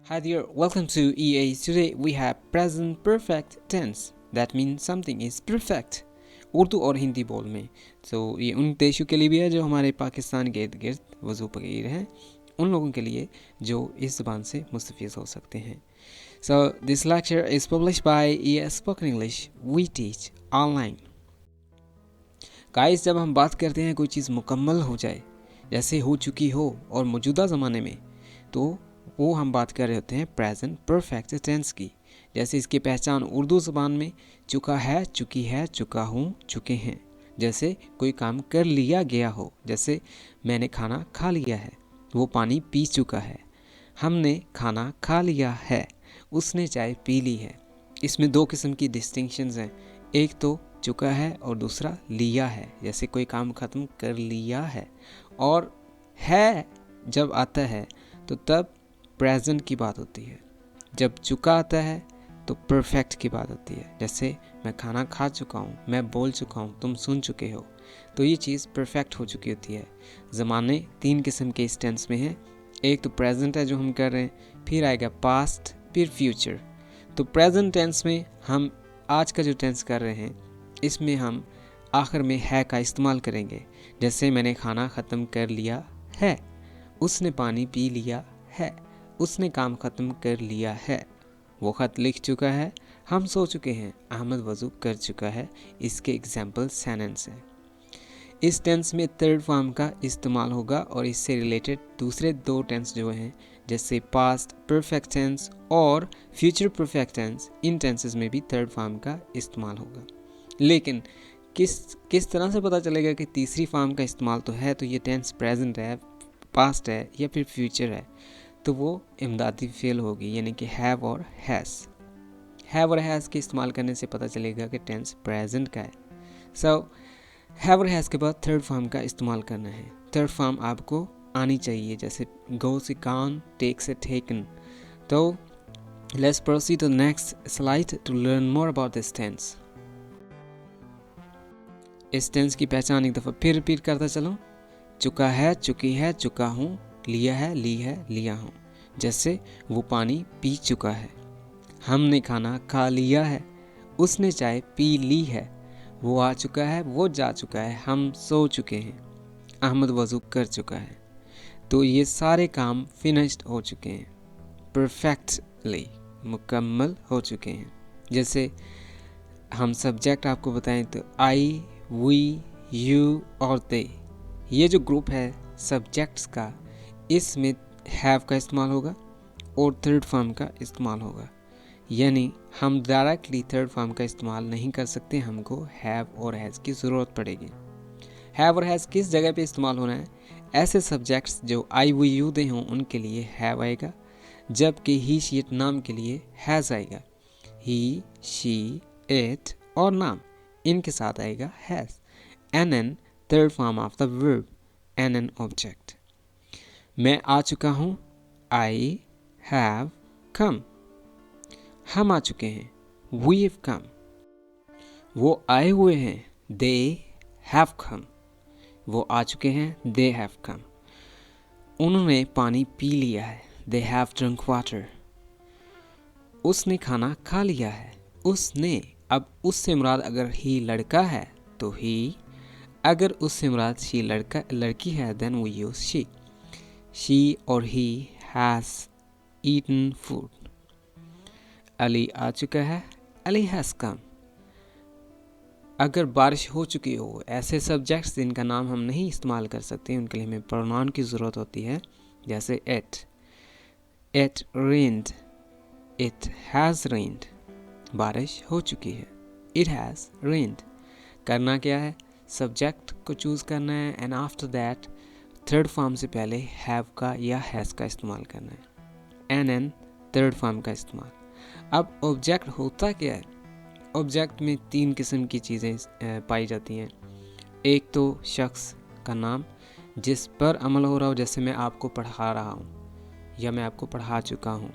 Hi there, welcome to EA. Today we have present perfect tense. That means something is perfect. Urdu और हिंदी बोल में तो ये उन देशों के लिए भी है जो हमारे पाकिस्तान के इर्द गिर्द वजू पगीर हैं, उन लोगों के लिए जो इस ज़बान से मुस्तफ़ीज़ हो सकते हैं. So this lecture is published by EA Spoken English. We teach online. Guys, जब हम बात करते हैं कोई चीज़ मुकम्मल हो जाए, जैसे हो चुकी हो और मौजूदा ज़माने में, तो वो हम बात कर रहे होते हैं प्रेजेंट परफेक्ट टेंस की. जैसे इसकी पहचान उर्दू ज़बान में चुका है, चुकी है, चुका हूँ, चुके हैं. जैसे कोई काम कर लिया गया हो, जैसे मैंने खाना खा लिया है, वो पानी पी चुका है. हमने खाना खा लिया है, उसने चाय पी ली है. इसमें दो किस्म की डिस्टिंक्शंस हैं. एक तो चुका है और दूसरा लिया है. जैसे कोई काम ख़त्म कर लिया है. और है जब आता है तो तब प्रेजेंट की बात होती है. जब चुका आता है तो परफेक्ट की बात होती है. जैसे मैं खाना खा चुका हूँ, मैं बोल चुका हूँ, तुम सुन चुके हो, तो ये चीज़ परफेक्ट हो चुकी होती है. ज़माने तीन किस्म के इस टेंस में हैं. एक तो प्रेजेंट है जो हम कर रहे हैं, फिर आएगा पास्ट, फिर फ्यूचर. तो प्रेजेंट टेंस में हम आज का जो टेंस कर रहे हैं, इसमें हम आखिर में है का इस्तेमाल करेंगे. जैसे मैंने खाना ख़त्म कर लिया है, उसने पानी पी लिया है, उसने काम ख़त्म कर लिया है, वो ख़त लिख चुका है, हम सो चुके हैं, अहमद वज़ू कर चुका है. इसके एग्जाम्पल सेंटेंस हैं. इस टेंस में थर्ड फॉर्म का इस्तेमाल होगा और इससे रिलेटेड दूसरे दो टेंस जो हैं, जैसे पास्ट परफेक्ट टेंस और फ्यूचर परफेक्ट टेंस, इन टेंसेस में भी थर्ड फॉर्म का इस्तेमाल होगा. लेकिन किस तरह से पता चलेगा कि तीसरी फॉर्म का इस्तेमाल तो है, तो ये टेंस प्रेजेंट है, पास्ट है या फिर फ्यूचर है, तो वो इमदादी फेल होगी, यानी कि हैव और हैज़. हैव और हैज़ के इस्तेमाल करने से पता चलेगा कि टेंस प्रेजेंट का है. सो हैव और हैज़ के बाद थर्ड फॉर्म का इस्तेमाल करना है. थर्ड फॉर्म आपको आनी चाहिए, जैसे गो से गॉन, टेक से टेकन. तो let's proceed to next slide to learn more about this tense. इस टेंस की पहचान एक दफ़ा फिर रिपीट करता चलो. चुका है, चुकी है, चुका हूँ, लिया है, ली है, लिया हूँ. जैसे वो पानी पी चुका है, हमने खाना खा लिया है, उसने चाय पी ली है, वो आ चुका है, वो जा चुका है, हम सो चुके हैं, अहमद वज़ू कर चुका है. तो ये सारे काम फिनिश्ड हो चुके हैं, परफेक्टली मुकम्मल हो चुके हैं. जैसे हम सब्जेक्ट आपको बताएं तो आई, वी, यू और दे, ये जो ग्रुप है सब्जेक्ट्स का, इसमें हैव का इस्तेमाल होगा और थर्ड फॉर्म का इस्तेमाल होगा. यानी हम डायरेक्टली थर्ड फॉर्म का इस्तेमाल नहीं कर सकते, हमको हैव और हैज़ की ज़रूरत पड़ेगी. हैव और हैज़ किस जगह पे इस्तेमाल होना है? ऐसे सब्जेक्ट्स जो आई, वी, यू, दे हों, उनके लिए हैव आएगा, जबकि ही, शी, इट, नाम के लिए हैज़ आएगा. ही, शी, इट और नाम, इनके साथ आएगा has. And third form of the verb, and object. मैं आ चुका हूँ, आई हैव कम. हम आ चुके हैं, वी हैव कम. वो आए हुए हैं, दे हैव कम. वो आ चुके हैं, दे हैव कम. उन्होंने पानी पी लिया है, दे हैव ड्रंक वाटर. उसने खाना खा लिया है, उसने. अब उससे मुराद अगर ही लड़का है तो ही, अगर उससे मुराद शी लड़की है then we use she. She or he has eaten food. Ali आ चुका है, अली has come. अगर बारिश हो चुकी हो, ऐसे सब्जेक्ट्स जिनका नाम हम नहीं इस्तेमाल कर सकते, उनके लिए हमें प्रोनाउन की ज़रूरत होती है. जैसे it rained, it has rained. बारिश हो चुकी है, it has rained. करना क्या है? सब्जेक्ट को चूज़ करना है and after that third form से पहले हैव का या हैज़ का इस्तेमाल करना है. एन थर्ड फॉर्म का इस्तेमाल. अब ऑब्जेक्ट होता क्या है? ऑब्जेक्ट में तीन किस्म की चीज़ें पाई जाती हैं. एक तो शख्स का नाम जिस पर अमल हो रहा हो, जैसे मैं आपको पढ़ा रहा हूँ या मैं आपको पढ़ा चुका हूँ,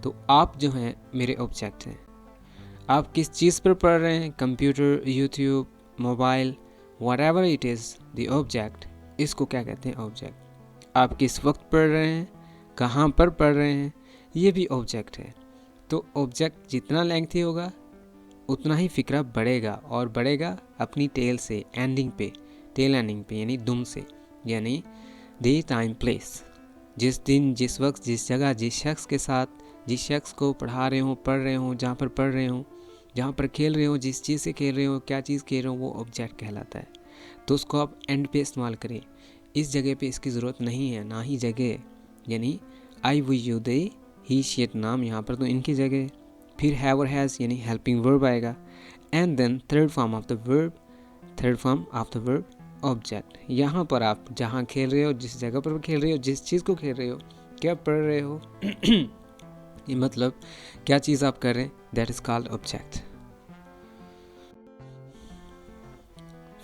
तो आप जो हैं मेरे ऑब्जेक्ट हैं. आप किस चीज़ पर पढ़ रहे हैं? Computer, YouTube, mobile, whatever it is the object, इसको क्या कहते हैं? ऑब्जेक्ट. आप किस वक्त पढ़ रहे हैं, कहाँ पर पढ़ रहे हैं, ये भी ऑब्जेक्ट है। तो ऑब्जेक्ट जितना लेंथी होगा उतना ही फिक्रा बढ़ेगा, और बढ़ेगा अपनी टेल से, एंडिंग पे, टेल एंडिंग पे, यानी दुम से, यानी द टाइम प्लेस। जिस दिन, जिस वक्त, जिस जगह, जिस शख्स के साथ, जिस शख्स को पढ़ा रहे हो, पढ़ रहे हो, जहाँ पर पढ़ रहे हो, जहाँ पर खेल रहे हो, जिस चीज़ से खेल रहे हो, क्या चीज़ खेल रहे हो, वो ऑब्जेक्ट कहलाता है। तो उसको आप एंड पे इस्तेमाल करें। इस जगह पे इसकी ज़रूरत नहीं है, ना ही जगह, यानी I, we, you, they, he, she, it, नाम, यहाँ पर तो इनकी जगह। फिर हैव और हैज़ यानी हेल्पिंग वर्ब आएगा, and then third form of the verb object. यहाँ पर आप जहाँ खेल रहे हो, जिस जगह पर खेल रहे हो, जिस चीज़ को खेल रहे हो, क्या पढ़ रहे हो ये मतलब क्या चीज़ आप कर रहे हैं, दैट इज़ कॉल्ड ऑब्जेक्ट।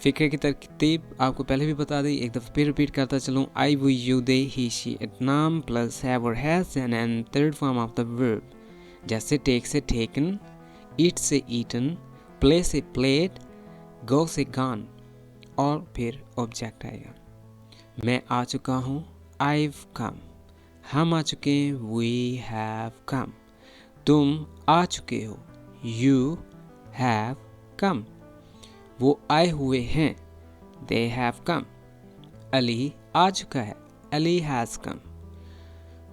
फिक्रे की तरतीब आपको पहले भी बता दी, एक दफ़ा फिर रिपीट करता चलूँ। I, we, you, they, he, she, it, नाम प्लस हैव और has and third form of the verb. जैसे टेक से टेकन, ईट से ईटन, प्ले से प्लेड, गो से गॉन, और फिर ऑब्जेक्ट आएगा। मैं आ चुका हूँ, I've come। हम आ चुके हैं, we have come। तुम आ चुके हो, you have come। वो आए हुए हैं, they have come। अली आ चुका है, अली has come।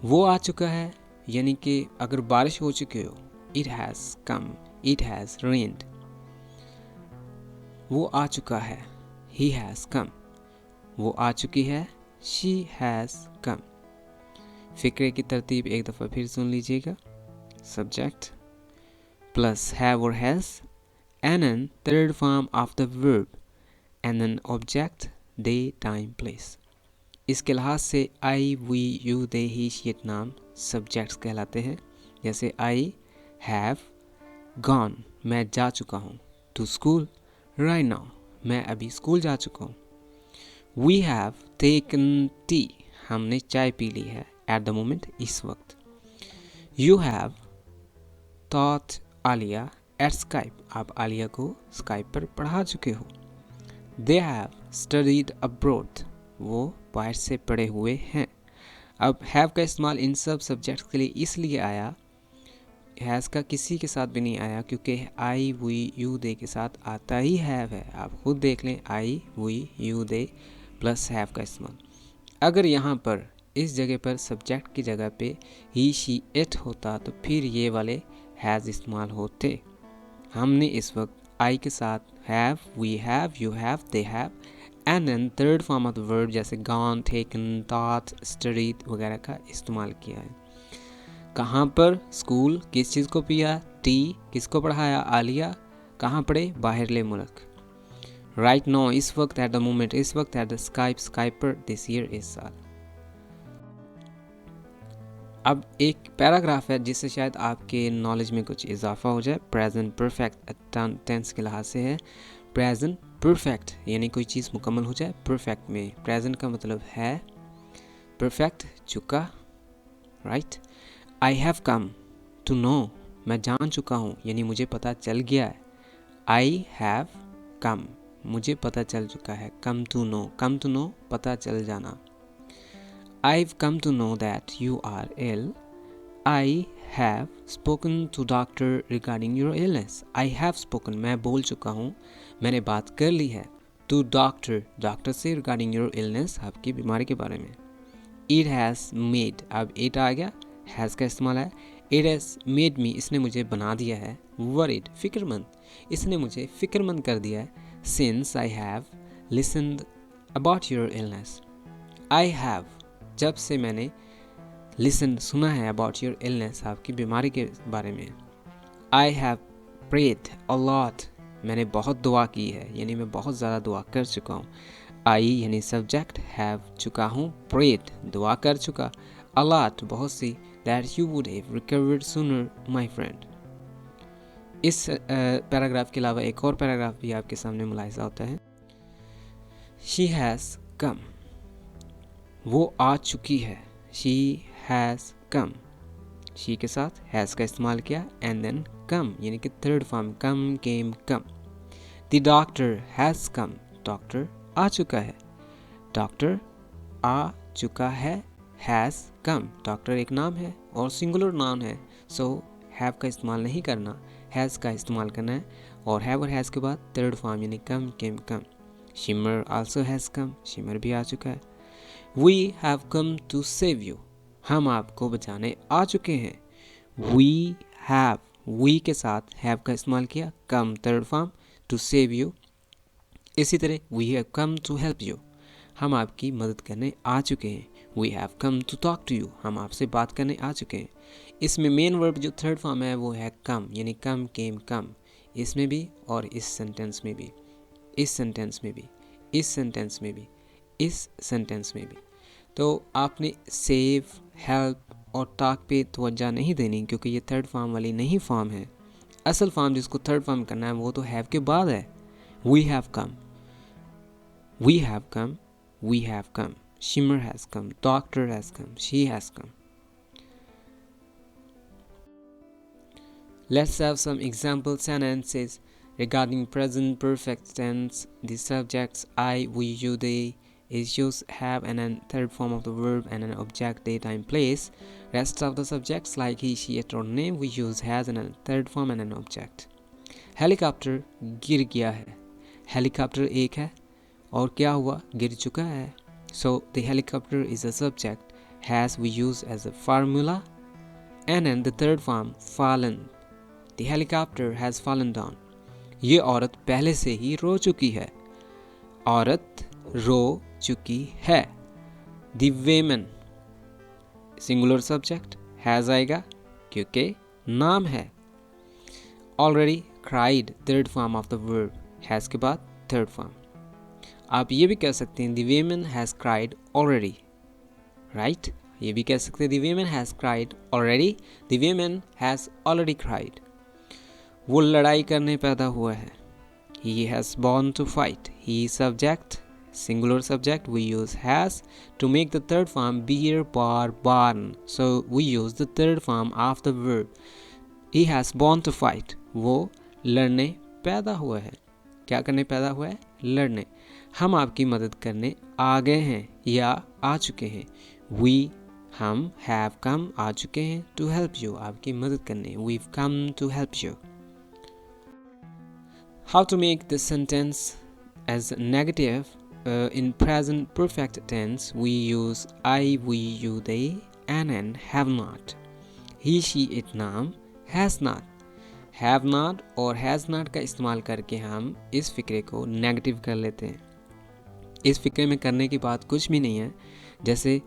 वो आ चुका है, यानी कि अगर बारिश हो चुकी हो, it has come, it has rained। वो आ चुका है, he has come। वो आ चुकी है, she has come। फिक्रे की तरतीब एक दफ़ा फिर सुन लीजिएगा। सब्जेक्ट प्लस हैव और has, and an third form of the verb, and an object, day, time, place. इसके लिहाज से I, we, you, they, he, she, it, नाम सब्जेक्ट्स कहलाते हैं। जैसे आई हैव गॉन, मैं जा चुका हूँ, टू स्कूल राइट नाउ, मैं अभी स्कूल जा चुका हूँ। वी हैव टेकन टी, हमने चाय पी ली है, एट द मोमेंट, इस वक्त। You have taught Alia at Skype, आप आलिया को स्काइप पर पढ़ा चुके हो। दे हैव स्टडीड अब्रोड, वो बाहर से पढ़े हुए हैं। अब हैव का इस्तेमाल इन सब सब्जेक्ट्स के लिए इसलिए आया, हैज़ का किसी के साथ भी नहीं आया, क्योंकि आई, वी, यू, दे के साथ आता ही हैव है। आप खुद देख लें, I, we, you, they plus have का इस्तेमाल। अगर यहाँ पर इस जगह पर सब्जेक्ट की जगह पे ही, शी, इट होता तो फिर ये वाले हैज़ इस्तेमाल होते। हमने इस वक्त आई के साथ have, we have, you have, they have, and then third form of the verb जैसे गॉन, टेकन, थॉट, स्टडीड वगैरह का इस्तेमाल किया है। कहाँ पर? स्कूल। किस चीज़ को पिया? टी। किसको पढ़ाया? आलिया। कहाँ पढ़े? बाहरले मुल्क। राइट नाउ, इस वक्त, एट द मोमेंट, इस वक्त, एट द स्काइप पर, दिस ईयर, इस साल। अब एक पैराग्राफ है जिससे शायद आपके नॉलेज में कुछ इजाफा हो जाए। प्रेजेंट परफेक्ट टेंस के लिहाज से है। प्रेजेंट परफेक्ट यानी कोई चीज़ मुकम्मल हो जाए। परफेक्ट में प्रेजेंट का मतलब है, परफेक्ट चुका, right. I have come to know, मैं जान चुका हूँ यानी मुझे पता चल गया है। आई हैव कम, मुझे पता चल चुका है। कम टू नो पता चल जाना। I've come to know that you are ill. I have spoken to doctor regarding your illness. I have spoken, मैं बोल चुका हूँ, मैंने बात कर ली है। To doctor से regarding your illness, आपकी बीमारी के बारे में। It has made, अब it आ गया, has का इस्तेमाल है। It has made me, इसने मुझे बना दिया है। Worried, फिक्रमंद, इसने मुझे फिक्रमंद कर दिया है। Since I have listened about your illness. I have, जब से मैंने लिसन सुना है अबाउट योर इलनेस, आपकी बीमारी के बारे में। I have prayed a lot, मैंने बहुत दुआ की है यानी मैं बहुत ज़्यादा दुआ कर चुका हूँ। आई यानी सब्जेक्ट, हैव चुका हूँ, प्रेड दुआ कर चुका, अ लॉट बहुत सी, that you would have recovered sooner my friend. इस पैराग्राफ के अलावा एक और पैराग्राफ भी आपके सामने मुलाहिजा होता है। शी हैज़ कम, वो आ चुकी है। शी हैज़ कम, शी के साथ हैज़ का इस्तेमाल किया, एंड देन कम यानी कि third form, come, came, come. The doctor has come, doctor आ चुका है। डॉक्टर आ चुका है, हैज़ कम, डॉक्टर एक नाम है और सिंगुलर नाउन है, सो हैव का इस्तेमाल नहीं करना, हैज़ का इस्तेमाल करना है। और हैव और हैज़ के बाद थर्ड फॉर्म यानी come, came, come. Shimmer also has come, shimmer भी आ चुका है। We have come to save you, हम आपको बचाने आ चुके हैं। वी हैव, वी के साथ हैव का इस्तेमाल किया, come third form, to save you. इसी तरह we have come to help you, हम आपकी मदद करने आ चुके हैं। We have come to talk to you, हम आपसे बात करने आ चुके हैं। इसमें मेन वर्ब जो थर्ड फॉर्म है वो है कम, यानी कम, केम, कम। इसमें भी और इस सेंटेंस में भी, इस सेंटेंस में भी, इस सेंटेंस में भी, इस सेंटेंस में भी। तो आपने सेव, हेल्प और टॉक पे तवज्जो नहीं देनी, क्योंकि ये थर्ड फॉर्म वाली नहीं फॉर्म है। असल फॉर्म जिसको थर्ड फॉर्म करना है वो तो हैव के बाद है। We have come, we have come, we have come, Shimmer has come, doctor has come, she has come. Let's have some example sentences regarding present perfect tense. The subjects I, we, you, they is used have and a third form of the verb and an object, day, time, place. Rest of the subjects like he, she, it or name we use has and a third form and an object. Helicopter गिर गया है, helicopter एक है और क्या हुआ, गिर चुका है। So the helicopter is a subject, has we use as a formula, and then the third form fallen. The helicopter has fallen down. ये औरत पहले से ही रो चुकी है, औरत रो चुकी है। The women singular subject, has आएगा क्योंकि नाम है। Already cried third form of the verb, has के बाद third form। आप ये भी कह सकते हैं the woman has cried already, right? ये भी कह सकते हैं the woman has cried already, the woman has already cried। वो लड़ाई करने पैदा हुआ है, he has born to fight। he subject, singular subject, we use has to make the third form bear, bar, barn, so we use the third form of the verb। he has born to fight, वो लड़ने पैदा हुआ है। क्या करने पैदा हुआ है, लड़ने। हम आपकी मदद करने आ गए हैं या आ चुके हैं। वी, हम, हैव कम, आ चुके हैं, टू हेल्प यू, आपकी मदद करने, we've come to help you. How to make this sentence as negative in present perfect tense we use I, we, you, they and have not। he, she, it नाम has not, have not और has not का इस्तेमाल करके हम इस फिक्रे को negative कर लेते हैं। इस फिक्रे में करने की बात कुछ भी नहीं है। जैसे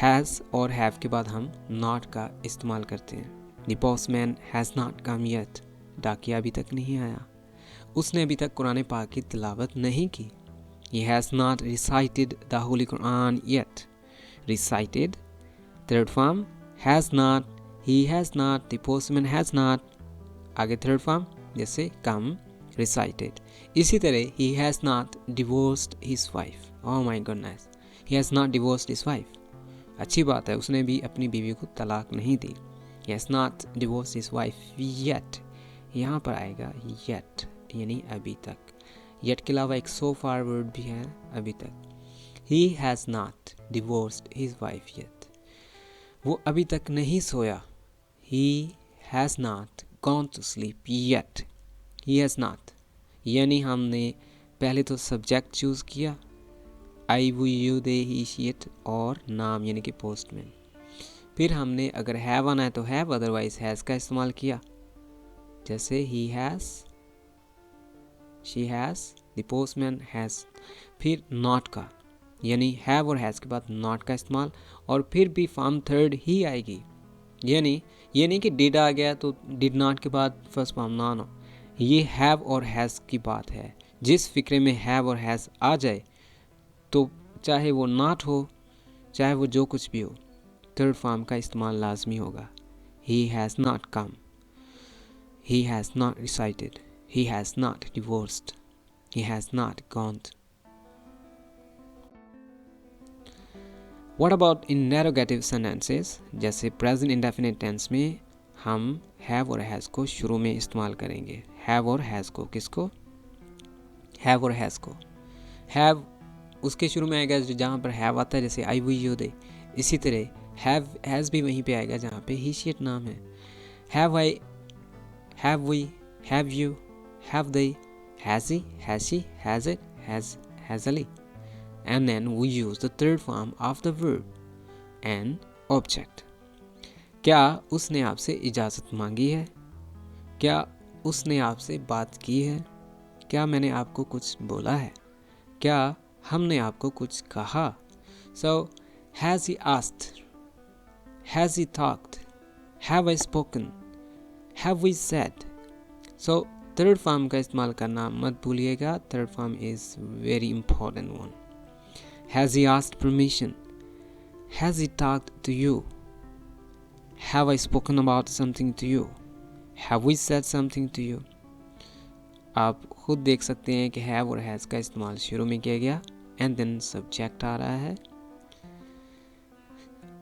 has और have के बाद हम not का इस्तेमाल करते हैं। The postman has not come yet, डाकिया अभी तक नहीं आया, उसने अभी तक कुरान पाक की तिलावत नहीं की। He has not recited the Holy Quran yet। Recited third form, has not, he has not, the postman has not, आगे third form जैसे come, recited। इसी तरह he has not divorced his wife। oh my goodness, he has not divorced his wife। अच्छी बात है, उसने भी अपनी बीवी को तलाक नहीं दी। he has not divorced his wife yet, यहाँ पर आएगा yet यानी अभी तक। yet के अलावा एक so far word भी है, अभी तक। he has not divorced his wife yet, वो अभी तक नहीं सोया। he has not gone to sleep yet। he has not यानी हमने पहले तो सब्जेक्ट चूज़ किया, I, we, you, they, he, she, it और नाम यानी कि पोस्टमैन। फिर हमने अगर हैव आना है तो हैव, अदरवाइज हैज़ का इस्तेमाल किया। जैसे ही has, she has, the postman has. फिर नॉट का यानी हैव और हैज़ के बाद नॉट का इस्तेमाल, और फिर भी फॉर्म थर्ड ही आएगी। यानी ये नहीं कि डिड आ गया तो डिड नॉट के बाद फर्स्ट फॉर्म ना हो। ये हैव और हैज़ की बात है। जिस फिक्रे में हैव और हैज़ आ जाए तो चाहे वो नॉट हो, चाहे वो जो कुछ भी हो, थर्ड फॉर्म का इस्तेमाल लाजमी होगा। He has not come, he has not recited, he has not divorced, he has not gone. What about interrogative sentences? जैसे प्रेजेंट इंडेफिनिट टेंस में हम हैव और हैज़ को शुरू में इस्तेमाल करेंगे। हैव और हैज़ को, किसको? हैव और हैज़ को। हैव उसके शुरू में आएगा जहाँ पर हैव आता है, जैसे आई, वी, यू, दे। इसी तरह हैज़ भी वहीं पे आएगा जहाँ पे ही शी इट नाम है। Have I, have we, have you, have they, has he, has she, has it, has Ali. And then we use the third form of the verb and object. क्या उसने आपसे इजाज़त मांगी है? क्या उसने आपसे बात की है? क्या मैंने आपको कुछ बोला है? क्या हमने आपको कुछ कहा? So, has he asked? Has he talked? Have I spoken? Have we said? So, third form का इस्तेमाल करना मत भूलिएगा. Third form is very important one. Has he asked permission? Has he talked to you? Have I spoken about something to you? Have we said something to you? आप खुद देख सकते हैं कि have और has का इस्तेमाल शुरू में किया गया and then subject आ रहा है,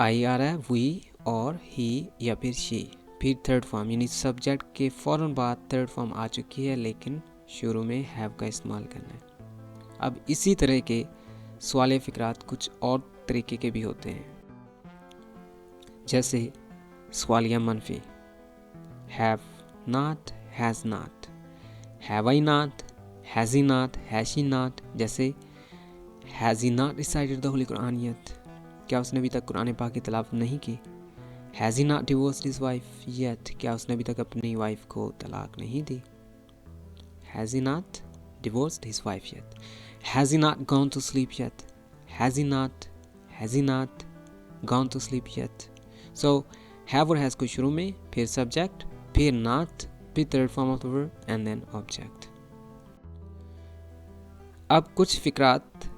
I आ रहा है, we और he या फिर she, फिर थर्ड फॉर्म यानी सब्जेक्ट के फ़ौरन बाद थर्ड फॉर्म आ चुकी है लेकिन शुरू में have का इस्तेमाल करना है। अब इसी तरह के सवालिया फ़िक्रात कुछ और तरीके के भी होते हैं, जैसे सवालिया मनफी, have not, has not, have I not, has he not, has she not. जैसे has he not recited the holy Quran yet, क्या उसने अभी तक कुरान पाक की तलावत नहीं की? Has he not divorced his wife yet, क्या उसने अभी तक अपनी वाइफ को तलाक नहीं दी? Has he not divorced his wife yet. Has he not gone to sleep yet? Has he not gone to sleep yet? So, have और has को शुरू में, फिर subject, फिर not, फिर third form of the verb and then object. अब कुछ फ़िक्रात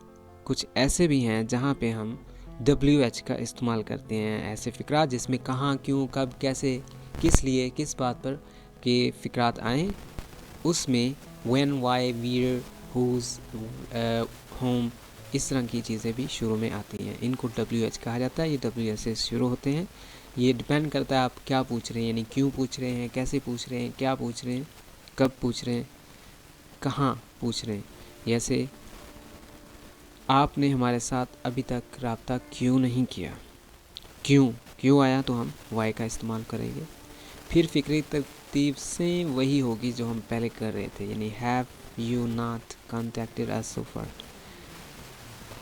कुछ ऐसे भी हैं जहाँ पे हम WH का इस्तेमाल करते हैं। ऐसे फ़िक्रात जिसमें कहाँ, क्यों, कब, कैसे, किस लिए, किस बात पर के फ़िक्रात आएँ, उसमें when, why, where, whose, whom, इस तरह की चीज़ें भी शुरू में आती हैं। इनको WH कहा जाता है। ये WH से शुरू होते हैं। ये डिपेंड करता है आप क्या पूछ रहे हैं, यानी क्यों पूछ रहे हैं, कैसे पूछ रहे हैं, क्या पूछ रहे हैं, कब पूछ रहे हैं, कहाँ पूछ रहे हैं। जैसे आपने हमारे साथ अभी तक रब्ता क्यों नहीं किया? क्यों आया तो हम why का इस्तेमाल करेंगे। फिर फ़िक्री तरतीब से वही होगी जो हम पहले कर रहे थे, यानी have you not contacted us so far?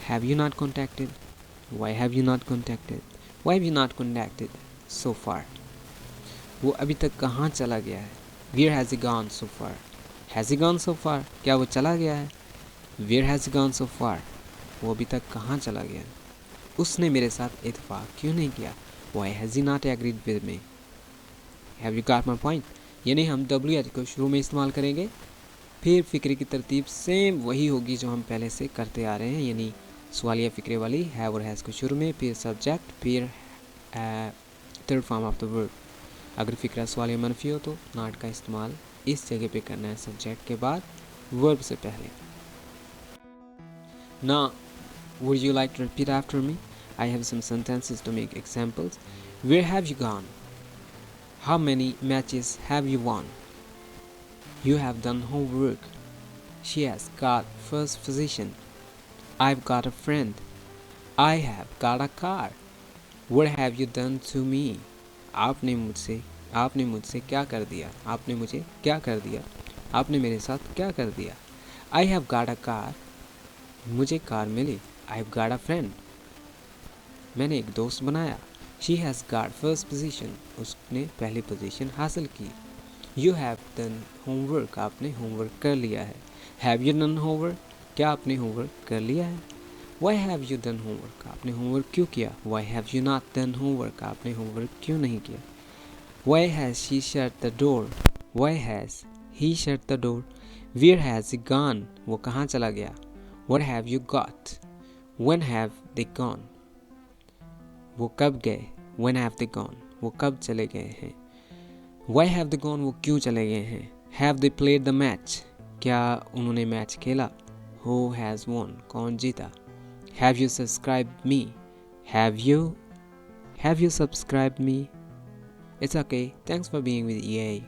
Have you not contacted? Why have you not contacted? Why have you not contacted so far? वो अभी तक कहाँ चला गया है? Where has he gone so far? Has he gone so far? क्या वो चला गया है? Where has he gone so far? वो अभी तक कहाँ चला गया है? उसने मेरे साथ इत्तेफाक क्यों नहीं किया? Why has he not agreed with me? Have you got my point? यानी हम WH को शुरू में इस्तेमाल करेंगे, फिर फ़िक्रे की तरतीब सेम वही होगी जो हम पहले से करते आ रहे हैं, यानी सवालिया फ़िक्रे वाली, हैव और हैज़ को शुरू में, फिर सब्जेक्ट, फिर third form of the verb. अगर फ़िक्रा सवालिया मनफी हो तो नॉट का इस्तेमाल इस जगह पे करना है, सब्जेक्ट के बाद वर्ब से पहले। Now, would you like to repeat after me? I have some sentences to make examples. Where have you gone? How many matches have you won? You have done homework. She has got first position. I've got a friend. I have got a car. What have you done to me? आपने मुझसे क्या कर दिया? आपने मुझे क्या कर दिया? आपने मेरे साथ क्या कर दिया? I have got a car. मुझे कार मिली। I've got a friend. मैंने एक दोस्त बनाया। She has got first position. उसने पहली पोजीशन हासिल की। You have done homework. आपने होमवर्क कर लिया है। Have you done homework? क्या आपने होमवर्क कर लिया है? Why have you done homework? आपने होमवर्क क्यों किया? Why have you not done homework? आपने होमवर्क क्यों नहीं किया? Why has she shut the door? Why has he shut the door? Where has he gone? वो कहाँ चला गया? What have you got? When have they gone? वो कब गए? When have they gone? वो कब चले गए हैं? Why have they gone? वो क्यों चले गए हैं? Have they played the match? क्या उन्होंने मैच खेला? Who has won? कौन जीता? Have you subscribed me? Have you subscribed me? It's okay. Thanks for being with EA.